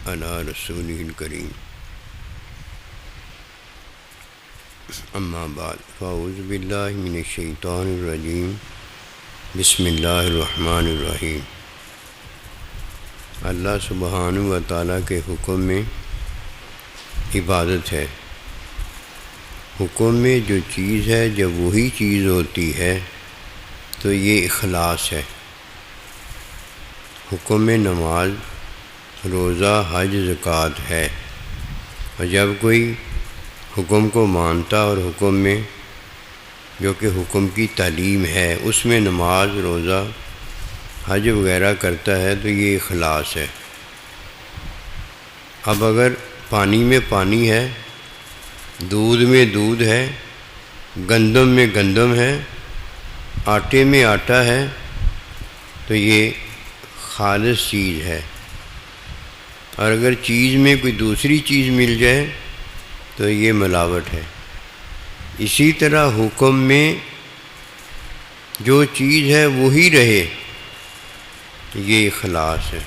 علی رسولہ الکریم اما بعد فاعوذ باللہ من الشیطان الرجیم بسم اللہ الرحمن الرحیم۔ اللہ سبحانہ و تعالیٰ کے حکم میں عبادت ہے۔ حکم میں جو چیز ہے جب وہی چیز ہوتی ہے تو یہ اخلاص ہے۔ حکم میں نماز، روزہ، حج، زکوٰۃ ہے، اور جب کوئی حکم کو مانتا اور حکم میں جو کہ حکم کی تعلیم ہے اس میں نماز، روزہ، حج وغیرہ کرتا ہے تو یہ اخلاص ہے۔ اب اگر پانی میں پانی ہے، دودھ میں دودھ ہے، گندم میں گندم ہے، آٹے میں آٹا ہے، تو یہ خالص چیز ہے۔ اور اگر چیز میں کوئی دوسری چیز مل جائے تو یہ ملاوٹ ہے۔ اسی طرح حکم میں جو چیز ہے وہی رہے، یہ اخلاص ہے۔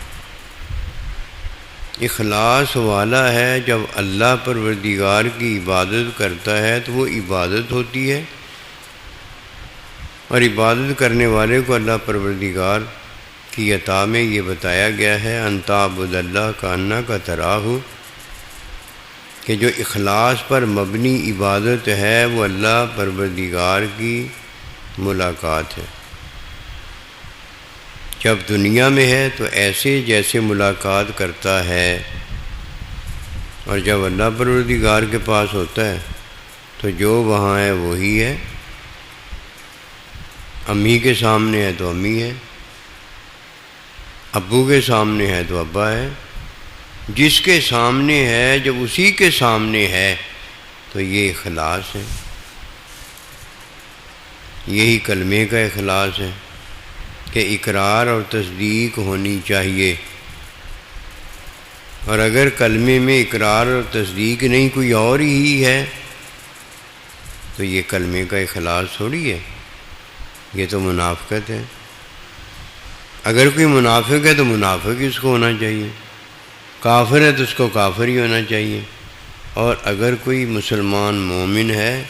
اخلاص والا ہے جب اللہ پروردگار کی عبادت کرتا ہے تو وہ عبادت ہوتی ہے، اور عبادت کرنے والے کو اللہ پروردگار کی عطا میں یہ بتایا گیا ہے ان تعبد اللہ کانک تراہ، کہ جو اخلاص پر مبنی عبادت ہے وہ اللہ پروردگار کی ملاقات ہے۔ جب دنیا میں ہے تو ایسے جیسے ملاقات کرتا ہے، اور جب اللہ پروردگار کے پاس ہوتا ہے تو جو وہاں ہے وہی ہے۔ امی کے سامنے ہے تو امی ہے، ابو کے سامنے ہے تو ابا ہے، جس کے سامنے ہے جب اسی کے سامنے ہے تو یہ اخلاص ہے۔ یہی کلمے کا اخلاص ہے کہ اقرار اور تصدیق ہونی چاہیے، اور اگر کلمے میں اقرار اور تصدیق نہیں کوئی اور ہی ہے تو یہ کلمے کا اخلاص تھوڑی ہے، یہ تو منافقت ہے۔ اگر کوئی منافق ہے تو منافق ہی اس کو ہونا چاہیے، کافر ہے تو اس کو کافر ہی ہونا چاہیے، اور اگر کوئی مسلمان مومن ہے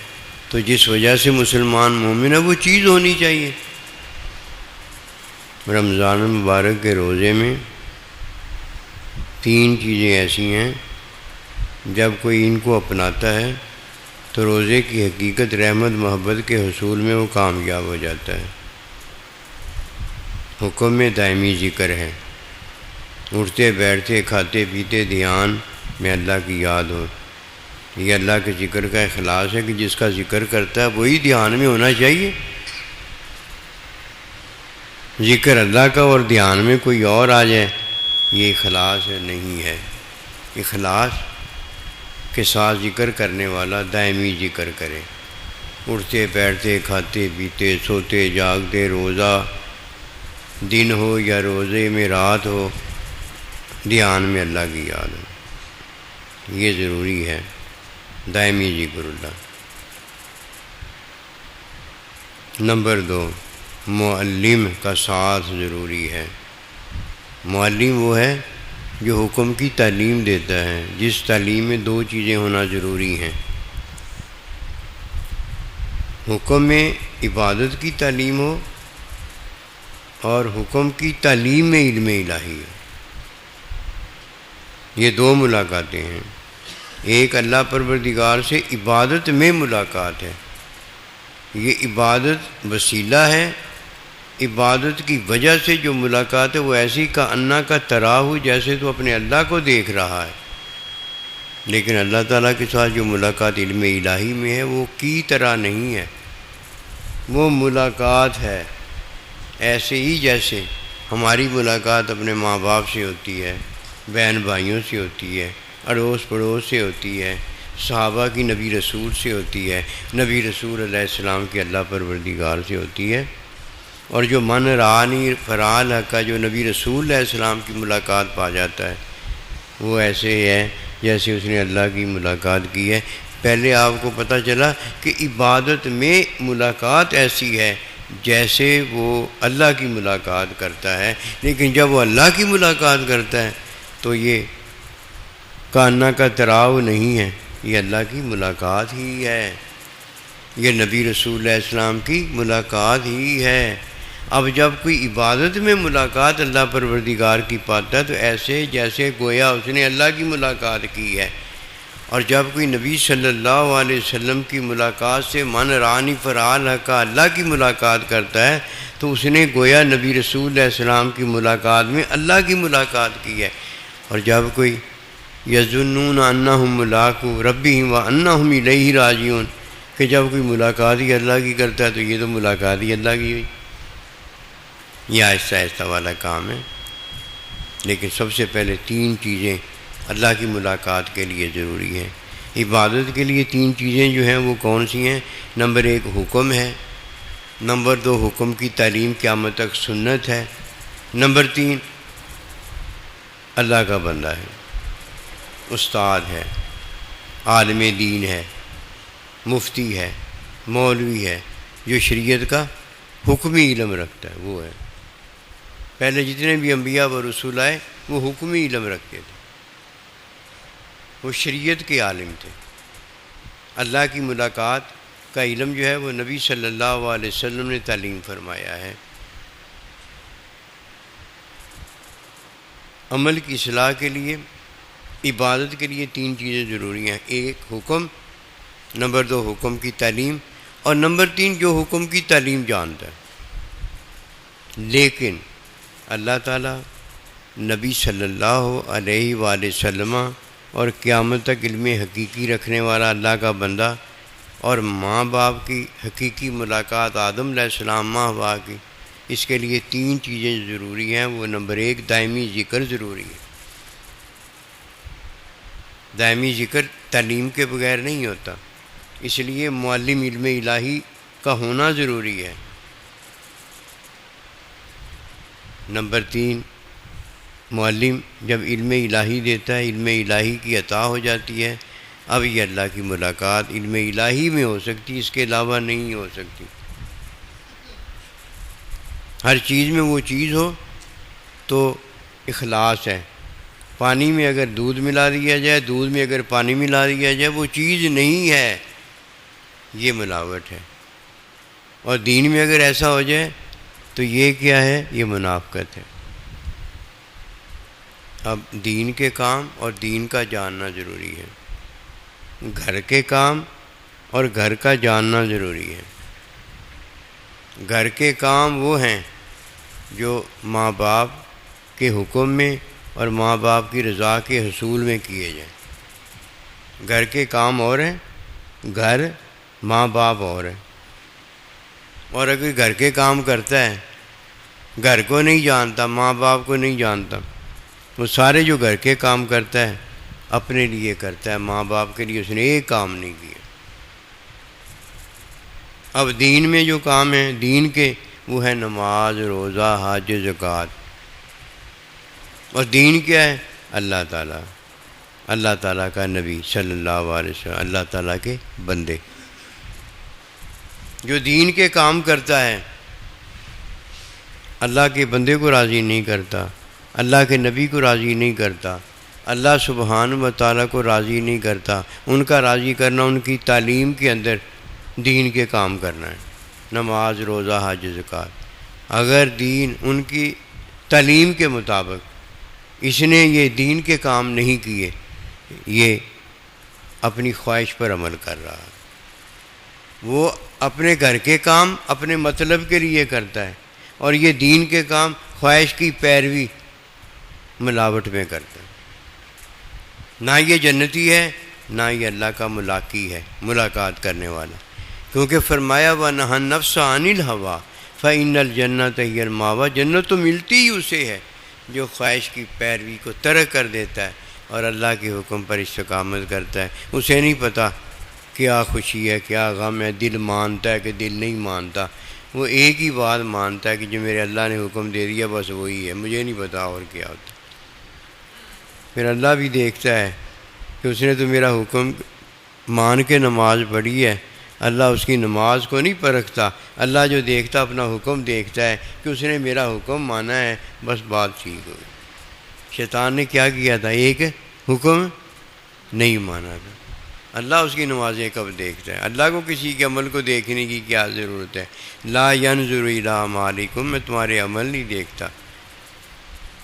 تو جس وجہ سے مسلمان مومن ہے وہ چیز ہونی چاہیے۔ رمضان مبارک کے روزے میں 3 چیزیں ایسی ہیں جب کوئی ان کو اپناتا ہے تو روزے کی حقیقت رحمت محبت کے حصول میں وہ کامیاب ہو جاتا ہے۔ حکم میں دائمی ذکر ہے، اٹھتے بیٹھتے کھاتے پیتے دھیان میں اللہ کی یاد ہو۔ یہ اللہ کے ذکر کا اخلاص ہے کہ جس کا ذکر کرتا ہے وہی دھیان میں ہونا چاہیے۔ ذکر اللہ کا اور دھیان میں کوئی اور آ جائے یہ اخلاص نہیں ہے۔ اخلاص کے ساتھ ذکر کرنے والا دائمی ذکر کرے، اٹھتے بیٹھتے کھاتے پیتے سوتے جاگتے، روزہ دن ہو یا روزے میں رات ہو، دھیان میں اللہ کی یاد ہو، یہ ضروری ہے، دائمی ذکر اللہ۔ نمبر 2، معلم کا ساتھ ضروری ہے۔ معلم وہ ہے جو حکم کی تعلیم دیتا ہے، جس تعلیم میں 2 چیزیں ہونا ضروری ہیں۔ حکم میں عبادت کی تعلیم ہو اور حکم کی تعلیم میں علم الہی ہے۔ یہ 2 ملاقاتیں ہیں۔ ایک اللہ پروردگار سے عبادت میں ملاقات ہے، یہ عبادت وسیلہ ہے۔ عبادت کی وجہ سے جو ملاقات ہے وہ ایسی کا انا کا تراہ، جیسے تو اپنے اللہ کو دیکھ رہا ہے، لیکن اللہ تعالیٰ کے ساتھ جو ملاقات علم الہی میں ہے وہ کی طرح نہیں ہے، وہ ملاقات ہے ایسے ہی جیسے ہماری ملاقات اپنے ماں باپ سے ہوتی ہے، بہن بھائیوں سے ہوتی ہے، اڑوس پڑوس سے ہوتی ہے، صحابہ کی نبی رسول سے ہوتی ہے، نبی رسول علیہ السلام کی اللہ پروردگار سے ہوتی ہے۔ اور جو من رانی فرال کا جو نبی رسول علیہ السلام کی ملاقات پا جاتا ہے وہ ایسے ہے جیسے اس نے اللہ کی ملاقات کی ہے۔ پہلے آپ کو پتہ چلا کہ عبادت میں ملاقات ایسی ہے جیسے وہ اللہ کی ملاقات کرتا ہے، لیکن جب وہ اللہ کی ملاقات کرتا ہے تو یہ کانا کا تراو نہیں ہے، یہ اللہ کی ملاقات ہی ہے، یہ نبی رسول اللہ علیہ السلام کی ملاقات ہی ہے۔ اب جب کوئی عبادت میں ملاقات اللہ پروردگار کی پاتا ہے تو ایسے جیسے گویا اس نے اللہ کی ملاقات کی ہے، اور جب کوئی نبی صلی اللہ علیہ وسلم کی ملاقات سے من رانی فرال حقا اللہ کی ملاقات کرتا ہے تو اس نے گویا نبی رسول اللہ علیہ السلام کی ملاقات میں اللہ کی ملاقات کی ہے۔ اور جب کوئی یظنون انہم ملاقو ربہم وانہم الیہ راجعون، کہ جب کوئی ملاقات ہی اللہ کی کرتا ہے تو یہ تو ملاقات ہی اللہ کی ہوئی۔ یہ آہستہ آہستہ والا کام ہے، لیکن سب سے پہلے تین چیزیں اللہ کی ملاقات کے لیے ضروری ہیں۔ عبادت کے لیے تین چیزیں جو ہیں وہ کون سی ہیں؟ نمبر 1 حکم ہے، نمبر 2 حکم کی تعلیم قیامت تک سنت ہے، نمبر 3 اللہ کا بندہ ہے، استاد ہے، عالم دین ہے، مفتی ہے، مولوی ہے، جو شریعت کا حکمی علم رکھتا ہے، وہ ہے۔ پہلے جتنے بھی انبیاء و رسول آئے وہ حکمی علم رکھتے تھے، وہ شریعت کے عالم تھے۔ اللہ کی ملاقات کا علم جو ہے وہ نبی صلی اللہ علیہ وسلم نے تعلیم فرمایا ہے۔ عمل کی اصلاح کے لیے، عبادت کے لیے تین چیزیں ضروری ہیں: 1 حکم، نمبر 2 حکم کی تعلیم، اور نمبر 3 جو حکم کی تعلیم جانتا ہے۔ لیکن اللہ تعالیٰ نبی صلی اللہ علیہ وآلہ وسلم اور قیامت تک علم حقیقی رکھنے والا اللہ کا بندہ اور ماں باپ کی حقیقی ملاقات آدم علیہ السلام ماں ہوا کی، اس کے لیے تین چیزیں ضروری ہیں۔ وہ نمبر 1 دائمی ذکر ضروری ہے۔ دائمی ذکر تعلیم کے بغیر نہیں ہوتا، اس لیے معلم علم الہی کا ہونا ضروری ہے۔ نمبر 3 معلم جب علم الہی دیتا ہے، علم الہی کی عطا ہو جاتی ہے، اب یہ اللہ کی ملاقات علم الہی میں ہو سکتی، اس کے علاوہ نہیں ہو سکتی۔ ہر چیز میں وہ چیز ہو تو اخلاص ہے۔ پانی میں اگر دودھ ملا دیا جائے، دودھ میں اگر پانی ملا دیا جائے، وہ چیز نہیں ہے، یہ ملاوٹ ہے۔ اور دین میں اگر ایسا ہو جائے تو یہ کیا ہے؟ یہ منافقت ہے۔ اب دین کے کام اور دین کا جاننا ضروری ہے، گھر کے کام اور گھر کا جاننا ضروری ہے۔ گھر کے کام وہ ہیں جو ماں باپ کے حکم میں اور ماں باپ کی رضا کے حصول میں کیے جائیں۔ گھر کے کام اور ہیں، گھر ماں باپ اور ہیں۔ اور اگر گھر کے کام کرتا ہے، گھر کو نہیں جانتا، ماں باپ کو نہیں جانتا، وہ سارے جو گھر کے کام کرتا ہے اپنے لیے کرتا ہے، ماں باپ کے لیے اس نے ایک کام نہیں کیا۔ اب دین میں جو کام ہیں دین کے، وہ ہے نماز، روزہ، حج، زکوٰۃ۔ اور دین کیا ہے؟ اللہ تعالیٰ، اللہ تعالیٰ کا نبی صلی اللہ علیہ وسلم، اللہ تعالیٰ کے بندے۔ جو دین کے کام کرتا ہے اللہ کے بندے کو راضی نہیں کرتا، اللہ کے نبی کو راضی نہیں کرتا، اللہ سبحانہ و تعالیٰ کو راضی نہیں کرتا، ان کا راضی کرنا ان کی تعلیم کے اندر دین کے کام کرنا ہے، نماز، روزہ، حج، زکوٰۃ۔ اگر دین ان کی تعلیم کے مطابق اس نے یہ دین کے کام نہیں کیے، یہ اپنی خواہش پر عمل کر رہا ہے، وہ اپنے گھر کے کام اپنے مطلب کے لیے کرتا ہے، اور یہ دین کے کام خواہش کی پیروی ملاوٹ میں کرتا ہے۔ نہ یہ جنتی ہے، نہ یہ اللہ کا ملاقی ہے، ملاقات کرنے والا، کیونکہ فرمایا وَنَهَا النَّفْسَ عَنِ الْهَوَىٰ فَإِنَّ الْجَنَّةَ هِيَ الْمَأْوَىٰ، جنت تو ملتی ہی اسے ہے جو خواہش کی پیروی کو ترک کر دیتا ہے اور اللہ کے حکم پر استقامت کرتا ہے۔ اسے نہیں پتہ کیا خوشی ہے، کیا غم ہے، دل مانتا ہے کہ دل نہیں مانتا، وہ ایک ہی بات مانتا ہے کہ جو میرے اللہ نے حکم دے دیا بس وہی ہے، مجھے نہیں پتا اور کیا ہوتا۔ پھر اللہ بھی دیکھتا ہے کہ اس نے تو میرا حکم مان کے نماز پڑھی ہے، اللہ اس کی نماز کو نہیں پرکھتا، اللہ جو دیکھتا اپنا حکم دیکھتا ہے کہ اس نے میرا حکم مانا ہے، بس بات ٹھیک ہو گئی۔ شیطان نے کیا کیا تھا؟ ایک حکم نہیں مانا تھا۔ اللہ اس کی نمازیں کب دیکھتا ہے؟ اللہ کو کسی کے عمل کو دیکھنے کی کیا ضرورت ہے؟ لا ینظر الی اعمالکم، میں تمہارے عمل نہیں دیکھتا،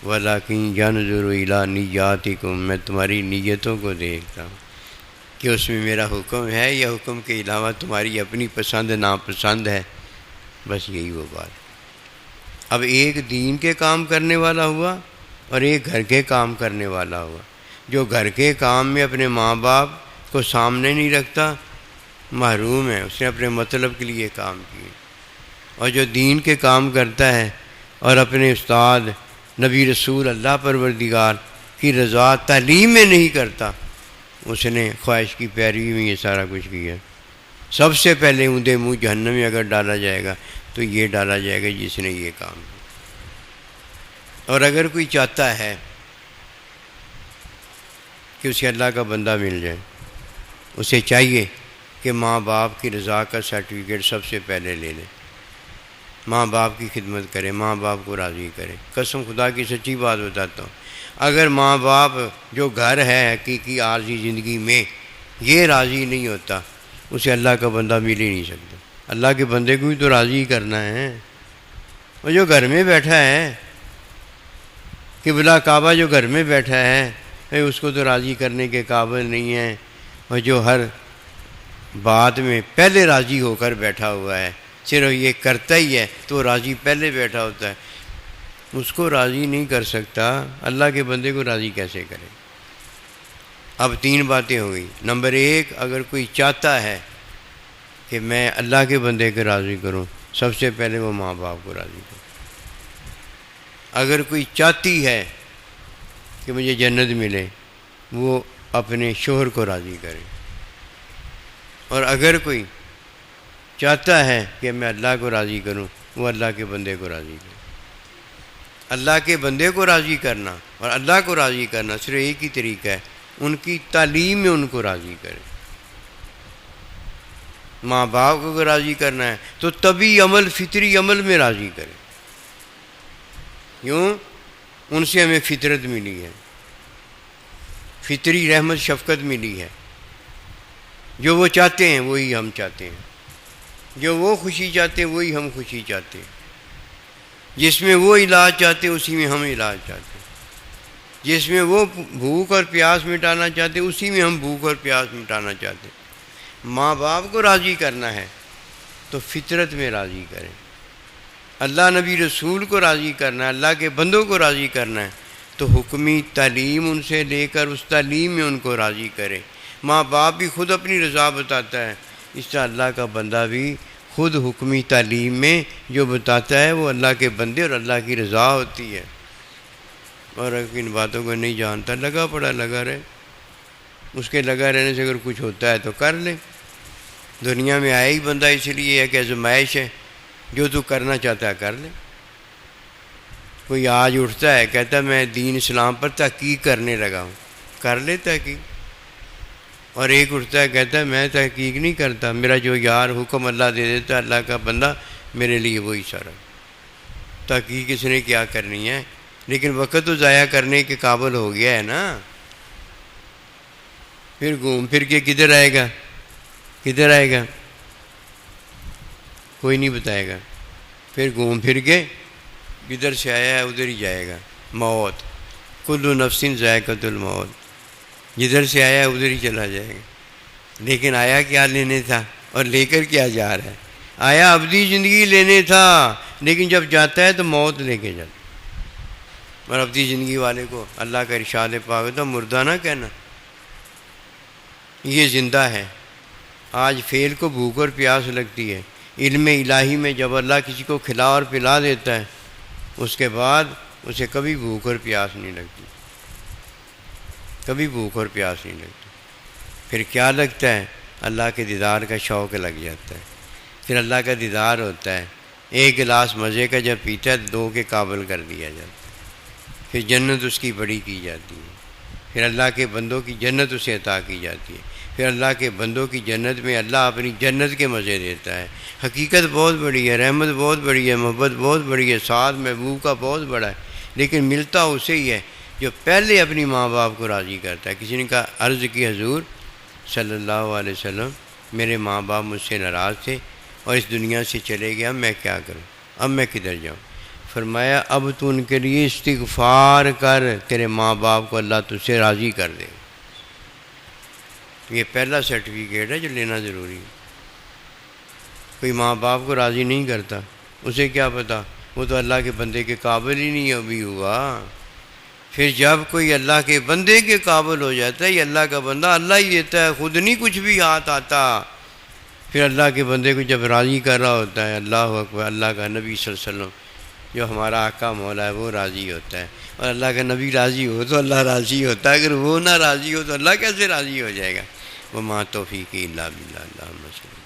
ولکن ینظر الی نیاتکم، میں تمہاری نیتوں کو دیکھتا ہوں کہ اس میں میرا حکم ہے یا حکم کے علاوہ تمہاری اپنی پسند ناپسند ہے، بس یہی وہ بات۔ اب ایک دین کے کام کرنے والا ہوا اور ایک گھر کے کام کرنے والا ہوا۔ جو گھر کے کام میں اپنے ماں باپ کو سامنے نہیں رکھتا محروم ہے، اس نے اپنے مطلب کے لیے کام کیے، اور جو دین کے کام کرتا ہے اور اپنے استاد نبی رسول اللہ پروردگار کی رضا تعلیم میں نہیں کرتا، اس نے خواہش کی پیروی میں یہ سارا کچھ کیا۔ سب سے پہلے اوندا منہ جہنم میں اگر ڈالا جائے گا تو یہ ڈالا جائے گا جس نے یہ کام کیا۔ اور اگر کوئی چاہتا ہے کہ اسے اللہ کا بندہ مل جائے، اسے چاہیے کہ ماں باپ کی رضا کا سرٹیفکیٹ سب سے پہلے لے لے، ماں باپ کی خدمت کرے، ماں باپ کو راضی کرے۔ قسم خدا کی سچی بات بتاتا ہوں، اگر ماں باپ جو گھر ہے حقیقی عارضی زندگی میں یہ راضی نہیں ہوتا، اسے اللہ کا بندہ مل ہی نہیں سکتا۔ اللہ کے بندے کو بھی تو راضی کرنا ہے۔ اور جو گھر میں بیٹھا ہے، قبلہ کعبہ جو گھر میں بیٹھا ہے، اس کو تو راضی کرنے کے قابل نہیں ہے، اور جو ہر بات میں پہلے راضی ہو کر بیٹھا ہوا ہے، صرف یہ کرتا ہی ہے تو راضی پہلے بیٹھا ہوتا ہے، اس کو راضی نہیں کر سکتا، اللہ کے بندے کو راضی کیسے کرے؟ اب 3 باتیں ہو گئی۔ نمبر 1، اگر کوئی چاہتا ہے کہ میں اللہ کے بندے کو راضی کروں، سب سے پہلے وہ ماں باپ کو راضی کرے۔ اگر کوئی چاہتی ہے کہ مجھے جنت ملے، وہ اپنے شوہر کو راضی کرے۔ اور اگر کوئی چاہتا ہے کہ میں اللہ کو راضی کروں، وہ اللہ کے بندے کو راضی کرے۔ اللہ کے بندے کو راضی کرنا اور اللہ کو راضی کرنا صرف ایک ہی طریقہ ہے، ان کی تعلیم میں ان کو راضی کرے۔ ماں باپ کو راضی کرنا ہے تو طبی عمل، فطری عمل میں راضی کرے۔ کیوں؟ ان سے ہمیں فطرت ملی ہے، فطری رحمت شفقت ملی ہے۔ جو وہ چاہتے ہیں وہی ہم چاہتے ہیں، جو وہ خوشی چاہتے ہیں وہی ہم خوشی چاہتے ہیں، جس میں وہ علاج چاہتے اسی میں ہم علاج چاہتے ہیں، جس میں وہ بھوک اور پیاس مٹانا چاہتے اسی میں ہم بھوک اور پیاس مٹانا چاہتے ہیں۔ ماں باپ کو راضی کرنا ہے تو فطرت میں راضی کریں، اللہ نبی رسول کو راضی کرنا ہے، اللہ کے بندوں کو راضی کرنا ہے تو حکمی تعلیم ان سے لے کر اس تعلیم میں ان کو راضی کرے۔ ماں باپ بھی خود اپنی رضا بتاتا ہے، اس طرح اللہ کا بندہ بھی خود حکمی تعلیم میں جو بتاتا ہے وہ اللہ کے بندے اور اللہ کی رضا ہوتی ہے۔ اور اگر ان باتوں کو نہیں جانتا، لگا پڑا لگا رہے، اس کے لگا رہنے سے اگر کچھ ہوتا ہے تو کر لے۔ دنیا میں آیا ہی بندہ اس لیے ہے کہ آزمائش ہے، جو تو کرنا چاہتا ہے کر لے۔ کوئی آج اٹھتا ہے کہتا ہے میں دین اسلام پر تحقیق کرنے لگا ہوں، کر لے تحقیق۔ اور ایک اٹھتا ہے کہتا ہے میں تحقیق نہیں کرتا، میرا جو یار حکم اللہ دے دیتا ہے، اللہ کا بندہ، میرے لیے وہی سارا۔ تحقیق اس نے کیا کرنی ہے؟ لیکن وقت تو ضائع کرنے کے قابل ہو گیا ہے نا، پھر گھوم پھر کے کدھر آئے گا؟ کدھر آئے گا؟ کوئی نہیں بتائے گا۔ پھر گھوم پھر کے جدھر سے آیا ہے ادھر ہی جائے گا۔ موت، کل نفس ذائقۃ الموت، جدھر سے آیا ہے ادھر ہی چلا جائے گا۔ لیکن آیا کیا لینے تھا اور لے کر کیا جا رہا ہے؟ آیا ابدی زندگی لینے تھا، لیکن جب جاتا ہے تو موت لے کے جاتا ہے۔ اور ابدی زندگی والے کو اللہ کا ارشاد پاک ہوتا مردہ نہ کہنا، یہ زندہ ہے۔ آج فعل کو بھوک اور پیاس لگتی ہے، علم الہی میں جب اللہ کسی کو کھلا اور پلا دیتا ہے اس کے بعد اسے کبھی بھوک اور پیاس نہیں لگتی، کبھی بھوک اور پیاس نہیں لگتی۔ پھر کیا لگتا ہے؟ اللہ کے دیدار کا شوق لگ جاتا ہے، پھر اللہ کا دیدار ہوتا ہے۔ ایک گلاس مزے کا جب پیتا ہے 2 کے قابل کر دیا جاتا ہے، پھر جنت اس کی بڑی کی جاتی ہے، پھر اللہ کے بندوں کی جنت اسے عطا کی جاتی ہے، پھر اللہ کے بندوں کی جنت میں اللہ اپنی جنت کے مزے دیتا ہے۔ حقیقت بہت بڑی ہے، رحمت بہت بڑی ہے، محبت بہت بڑی ہے، ساتھ محبوب کا بہت بڑا ہے، لیکن ملتا اسے ہی ہے جو پہلے اپنی ماں باپ کو راضی کرتا ہے۔ کسی نے کہا، عرض کی حضور صلی اللہ علیہ وسلم، میرے ماں باپ مجھ سے ناراض تھے اور اس دنیا سے چلے گیا، میں کیا کروں؟ اب میں کدھر جاؤں؟ فرمایا اب تو ان کے لیے استغفار کر، تیرے ماں باپ کو اللہ تجھ سے راضی کر دے۔ یہ پہلا سرٹیفکیٹ ہے جو لینا ضروری ہے۔ کوئی ماں باپ کو راضی نہیں کرتا، اسے کیا پتہ، وہ تو اللہ کے بندے کے قابل ہی نہیں ابھی ہوا۔ پھر جب کوئی اللہ کے بندے کے قابل ہو جاتا ہے، یہ اللہ کا بندہ اللہ ہی دیتا ہے، خود نہیں کچھ بھی ہاتھ آتا۔ پھر اللہ کے بندے کو جب راضی کر رہا ہوتا ہے، اللہ اکبر، اللہ کا نبی صلی اللہ علیہ وسلم جو ہمارا آقا مولا ہے وہ راضی ہوتا ہے، اور اللہ کا نبی راضی ہو تو اللہ راضی ہوتا ہے، اگر وہ نہ راضی ہو تو اللہ کیسے راضی ہو جائے گا؟ وما توفیقی الا باللہ۔ اللہ